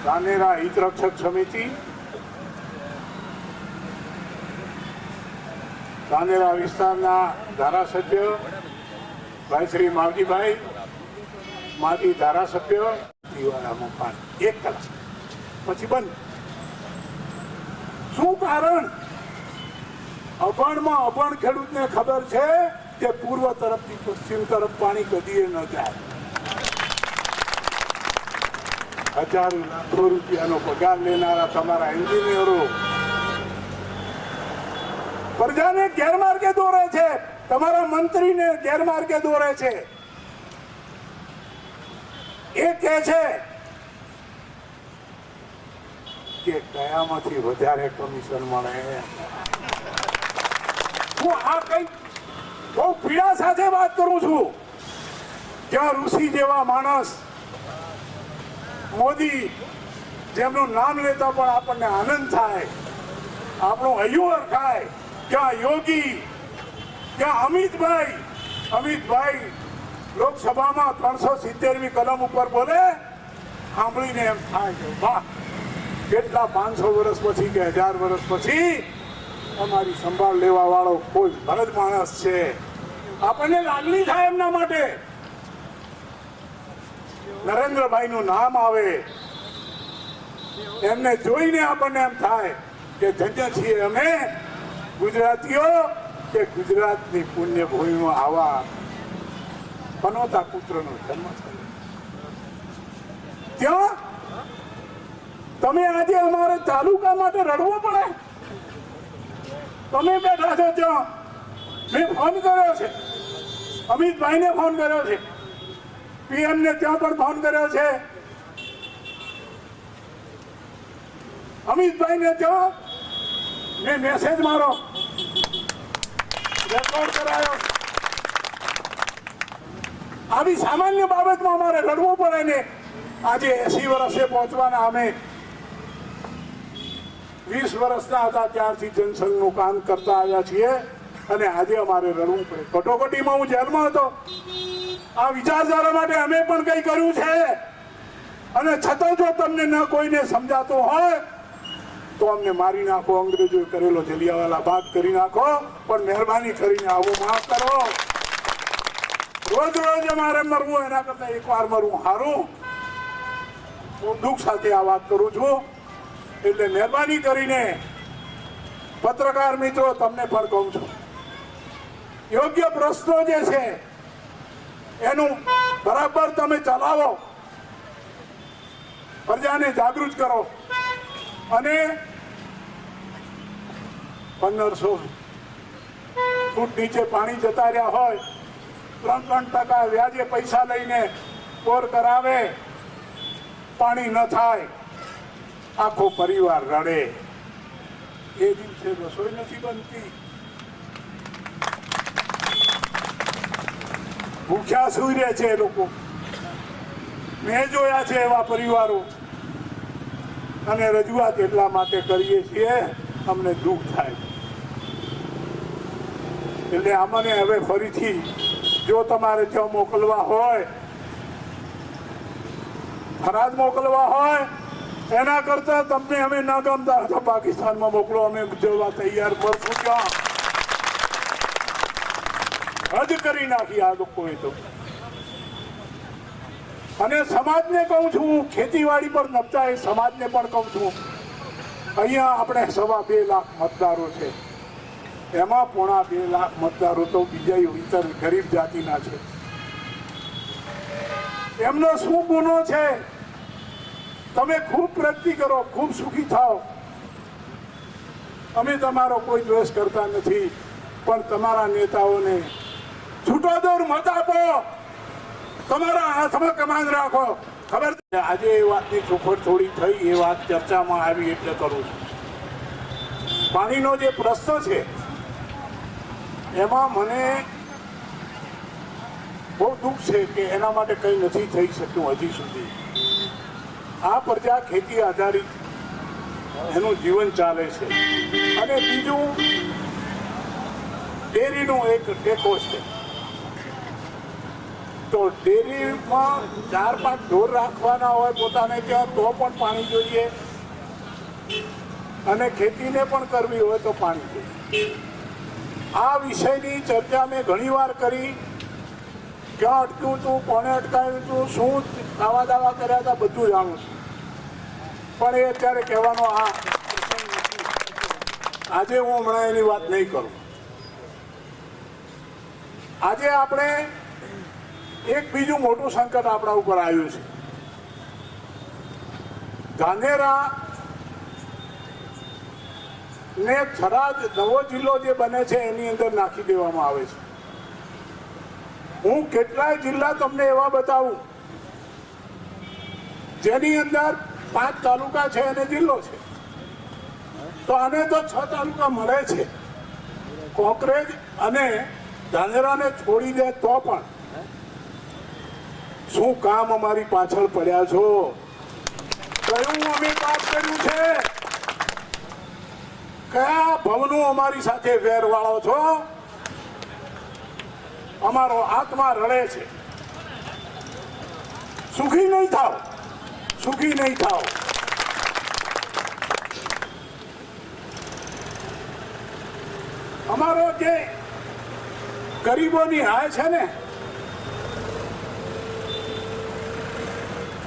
ધાનેરા હિતરક્ષક સમિતિ, ધાનેરા વિસ્તારના ધારાસભ્ય ભાઈ શ્રી માવજીભાઈ, માજી ધારાસભ્ય દિવાળામાં 1 કલાક પછી બંધ. શું કારણ? અભણમાં અભણ ખેડૂતને ખબર છે કે પૂર્વ તરફથી પશ્ચિમ તરફ પાણી કદીએ ન જાય. હજારો લાખો રૂપિયાનો પગાર લેનારા તમારા એન્જિનિયરો પ્રજાને ગેરમાર્ગે દોરે છે, તમારા મંત્રીને ગેરમાર્ગે દોરે છે. એ કહે છે કે કયામાંથી વધારે કમિશન મળે. હું આ કઈ બહુ પીડા સાથે વાત કરું છું. જ્યાં ઋષિ જેવા માણસ મોદી, જેમનું નામ લેતા પણ આપણને આનંદ થાય, આપણું હૈયું થાય, ક્યાં યોગી, ક્યાં અમિતભાઈ લોકસભામાં 370મી કલમ ઉપર બોલે, સાંભળીને એમ થાય કે વાહ, કેટલા 500 વર્ષ પછી કે 1000 વર્ષ પછી અમારી સંભાળ લેવા વાળો કોઈ ભરત માણસ છે. આપણને લાગણી થાય એમના માટે. નરેન્દ્રભાઈનું નામ આવે, એમને જોઈને આપણને એમ થાય કે ધન્ય છીએ અમે ગુજરાતીઓ કે ગુજરાતની પુણ્યભૂમિમાં આવા પનોતા પુત્રનો જન્મ થયો. ત્યાં તમે આજે અમારે તાલુકા માટે રડવું પડે. તમે બેઠા છો ત્યાં, મેં ફોન કર્યો છે, અમિતભાઈને ફોન કર્યો છે, PM ને ત્યાં પણ ફોન કર્યો છે, અમિતભાઈને ત્યાં મેં મેસેજ મારો રેકોર્ડ કરાયો. આવી સામાન્ય બાબતમાં અમારે લડવું પડે ને. આજે 80 વર્ષે પહોંચવાના અમે 20 વર્ષના હતા ત્યારથી જનસંઘનું કામ કરતા આવ્યા છીએ અને આજે અમારે લડવું પડે. કટોકટીમાં હું જેલમાં હતો. આ વિચારધારા માટે અમે પણ કંઈ કર્યું છે અને છતાં જો તમને ન કોઈને સમજાતો હોય તો અમને મારી નાખો. અંગ્રેજોએ કરેલો જલિયાવાલા બાગ કરી નાખો, પણ મહેરબાની કરીને આવું માફ કરો. રોજ અમારે મરવું એના કરતા એકવાર મરવું સારું. હું દુઃખ સાથે આ વાત કરું છું. એટલે મહેરબાની કરીને પત્રકાર મિત્રો તમને પણ કહું છું, યોગ્ય પ્રશ્નો જે છે એનું બરાબર તમે ચલાવો, પ્રજાને જાગૃત કરો. અને 1500 ફૂટ નીચે પાણી જતા રહ્યા હોય, 3% વ્યાજે પૈસા લઈને બોર કરાવે, પાણી ન થાય, આખો પરિવાર રડે. એ દિવસે રસોઈ નથી બનતી, ભૂખ્યા સુઈ રહે છે એ લોકો. મેં જોયા છે એવા પરિવારો. અને રજૂઆત એટલા માટે કરીએ છીએ, અમને દુઃખ થાય. એટલે અમને હવે ફરીથી જો તમારે ત્યાં મોકલવા હોય, ફરાદ મોકલવા હોય, એના કરતા તમને અમે ન ગમતા હતા પાકિસ્તાનમાં મોકલો, અમે જવા તૈયાર કરશું. ત્યાં હદ કરી નાખી આ લોકોએ તો. અને સમાજને કહું છું, ખેતીવાડી પર નપતા એ સમાજને પણ કહું છું, અહીંયા આપણે 2.25 લાખ મતદારો છે, એમાં 1.25 લાખ મતદારો તો બીજા ઇતર ગરીબ જાતિના છે. એમનો શું ગુનો છે? તમે ખૂબ પ્રગતિ કરો, ખૂબ સુખી થાઓ. અમે તમારો કોઈ દ્વેષ કરતા નથી, પણ તમારા નેતાઓને છૂટો દોર મત આપો, તમારા હાથમાં કમાન રાખો. ખબર આજે એ વાતની ચોખવટ થોડી થઈ, એ વાત ચર્ચામાં આવી એટલે કરું છું. પાણીનો જે પ્રશ્ન છે એમાં મને બહુ દુઃખ છે કે એના માટે કંઈ નથી થઈ શક્યું હજી સુધી. આ પ્રજા ખેતી આધારિત એનું જીવન ચાલે છે. અને બીજું ડેરીનો એક ટેકો છે. તો તો ડેરીમાં 4-5 ઢોર રાખવાના હોય પોતાને ત્યાં તો પણ પાણી જોઈએ, અને ખેતીને પણ કરવી હોય તો પાણી જોઈએ. આ વિષયની ચર્ચા મેં ઘણીવાર કરી. ક્યાં અટક્યું હતું, કોને અટકાવ્યું હતું, શું દાવા કર્યા હતા, બધું જાણું છું. પણ એ અત્યારે કહેવાનો આ પ્રસંગ નથી. આજે હું હમણાં એની વાત નહીં કરું. આજે આપણે એક બીજું મોટું સંકટ આપણા ઉપર આવ્યું છે. ધાનેરા ને થરાદ નવો જિલ્લો જે બને છે એની અંદર નાખી દેવામાં આવે છે. હું કેટલાય જિલ્લા તમને એવા બતાવું જેની અંદર 5 તાલુકા છે અને જિલ્લો છે, તો આને તો 6 તાલુકા મળે છે. કોકરેજ અને ધાનેરાને છોડી દે તો પણ શું કામ અમારી પાછળ પડ્યા છો? કયું અમે પાપ કર્યું છે? કયા ભવનું અમારી સાથે વેરવાળો છો? અમારો આત્મા રડે છે. સુખી નહીં થાવ, સુખી નહીં થાવ. અમારો જે ગરીબોની હાય છે ને,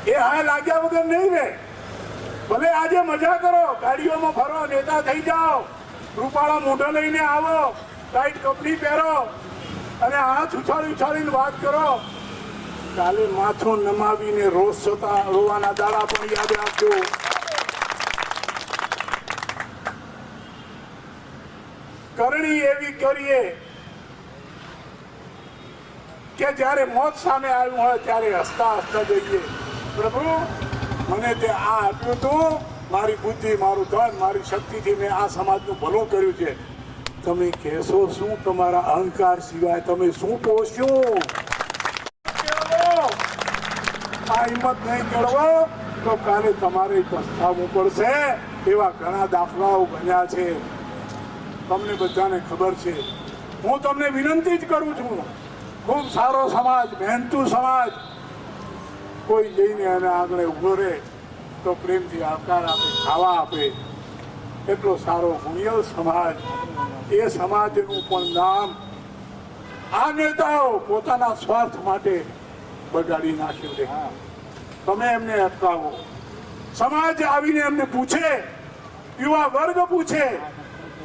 એ હાય લાગ્યા વગર નહીં રહે. ભલે આજે મજા કરો, ગાડીઓમાં ફરો, નેતા થઈ જાઓ, રૂપાળા મોઢા લઈને આવો, ટાઈટ કપડી પહેરો અને હાથ ઉછાળીને વાત કરો. કાલે માથું નમાવીને રોજ થતા રોવાના દાડા પણ યાદ રાખજો. કરણી એવી કરીએ કે જ્યારે મોત સામે આવ્યું હોય ત્યારે હસતા હસતા જઈએ, પ્રભુ મને તે આ આપ્યું હતું, મારી બુદ્ધિ, મારું ધન, મારી શક્તિથી મેં આ સમાજનું ભલું કર્યું છે. તમે કહેશો શું? તમારા અહંકાર સિવાય તમે શું પોષ્યું? આ હિંમત નહીં કેળવો તો કાલે તમારે પસ્તાવવું પડશે. એવા ઘણા દાખલાઓ બન્યા છે, તમને બધાને ખબર છે. હું તમને વિનંતી જ કરું છું, ખૂબ સારો સમાજ, મહેનતુ સમાજ, કોઈ જઈને એને આગળ ઉભો રહે તો પ્રેમથી આવકાર આપે, ખાવા આપે, એટલો સારો ગુણિયલ સમાજ. એ સમાજનું પણ નામ આ નેતાઓ પોતાના સ્વાર્થ માટે બગાડી નાખ્યું છે. તમે એમને અટકાવો. સમાજ આવીને એમને પૂછે, યુવા વર્ગ પૂછે,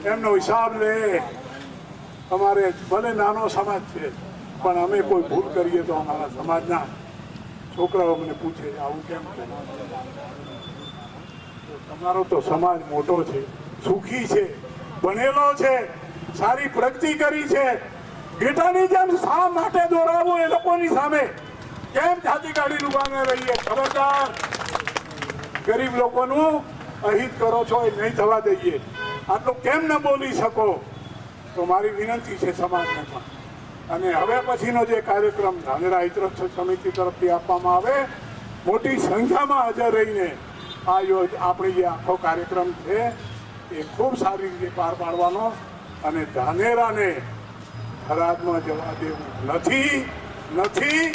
એમનો હિસાબ લે. અમારે ભલે નાનો સમાજ છે પણ અમે કોઈ ભૂલ કરીએ તો અમારા સમાજના છોકરાઓ મને પૂછે આવું કેમ છે? તમારો તો સમાજ મોટો છે, સુખી છે, બનેલો છે, સારી પ્રગતિ કરી છે. ગેટાની જેમ શા માટે દોડાવવું એ લોકોની સામે? કેમ જાતિ કાઢી ઉભાને રહીએ? ખબરદાર, ગરીબ લોકોનું અહિત કરો છો એ નહીં થવા દઈએ. આટલું કેમ ન બોલી શકો? તો મારી વિનંતી છે સમાજને પણ. અને હવે પછીનો જે કાર્યક્રમ ધાનેરા હિતરક્ષક સમિતિ તરફથી આપવામાં આવે, મોટી સંખ્યામાં હાજર રહીને આ આપણી જે આખો કાર્યક્રમ છે એ ખૂબ સારી રીતે પાર પાડવાનો, અને ધાનેરાને થરાદમાં જવા દેવું નથી.